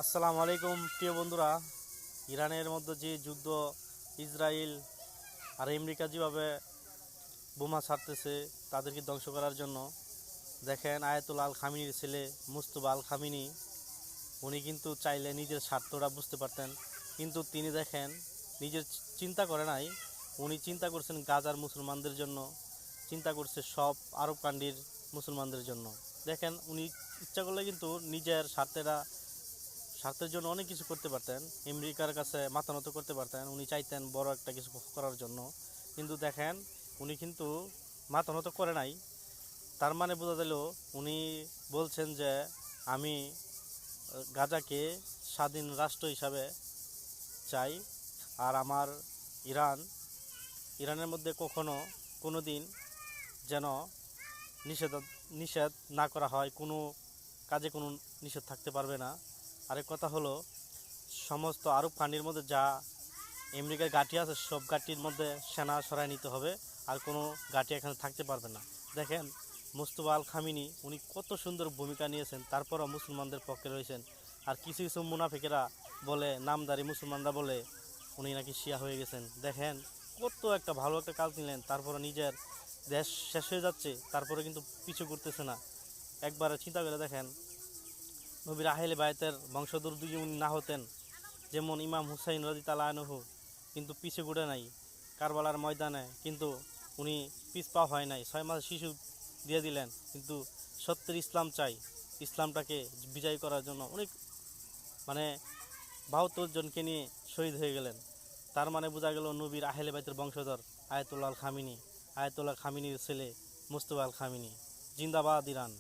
আসসালামু আলাইকুম প্রিয় বন্ধুরা। ইরানের মধ্যে যে যুদ্ধ, ইসরায়েল আর আমেরিকা যেভাবে বোমা ছাড়তেছে তাদেরকে ধ্বংস করার জন্য, দেখেন আয়াতুল্লাহ আল খামিনির ছেলে মুস্তফা আল খামিনি উনি কিন্তু চাইলে নিজের স্বার্থটা বুঝতে পারতেন, কিন্তু তিনি দেখেন নিজের চিন্তা করে নাই। উনি চিন্তা করছেন গাজার মুসলমানদের জন্য, চিন্তা করছে সব আরব কান্ট্রির মুসলমানদের জন্য। দেখেন উনি ইচ্ছা করলে কিন্তু নিজের স্বার্থের জন্য অনেক কিছু করতে পারতেন, আমেরিকার কাছে মাথা নত করতে পারতেন, উনি চাইতেন বড় একটা কিছু করার জন্য। কিন্তু দেখেন উনি কিন্তু মাথা নত করে নাই। তার মানে বোঝা গেল উনি বলছেন যে আমি গাজাকে স্বাধীন রাষ্ট্র হিসাবে চাই, আর আমার ইরানের মধ্যে কোনো দিন যেন নিষেধ নিষেধ না করা হয়, কোনো কাজে কোনো নিষেধ থাকতে পারবে না। আরেক কথা হলো, সমস্ত আরব কান্ট্রির মধ্যে যা আমেরিকার ঘাঁটি আছে সব ঘাঁটির মধ্যে সেনা সরাই নিতে হবে, আর কোনো ঘাঁটি এখানে থাকতে পারবে না। দেখেন মুস্তফা আল খামিনি উনি কত সুন্দর ভূমিকা নিয়েছেন, তারপরও মুসলমানদের পক্ষে রয়েছেন। আর কিছু কিছু মুনাফিকেরা বলে, নামদারি মুসলমানরা বলে উনি নাকি শিয়া হয়ে গেছেন। দেখেন কত একটা ভালো একটা কাজ নিলেন, তারপরে নিজের দেশ শেষ হয়ে যাচ্ছে, তারপরে কিন্তু পিছু করতেছে না। একবার চিন্তা করে দেখেন, নবীর আহলে বায়তের বংশধর যদি উনি না হতেন, যেমন ইমাম হুসাইন রাদিয়াল্লাহু আনহু, কিন্তু পিছু ঘুরে নাই কারবালার ময়দানে, কিন্তু উনি পিছপা হয় নাই, 6 মাস শিশু দিয়ে দিলেন, কিন্তু সত্যের ইসলাম চাই, ইসলামটাকে বিজয় করার জন্য অনেক মানে 72 জনকে নিয়ে শহীদ হয়ে গেলেন। তার মানে বোঝা গেল নবীর আহলে বাইতের বংশধর আয়াতুল্লাহ আল খামিনি, আয়াতুল্লাহ খামিনির ছেলে মুস্তফা আল খামিনি। জিন্দাবাদ ইরান।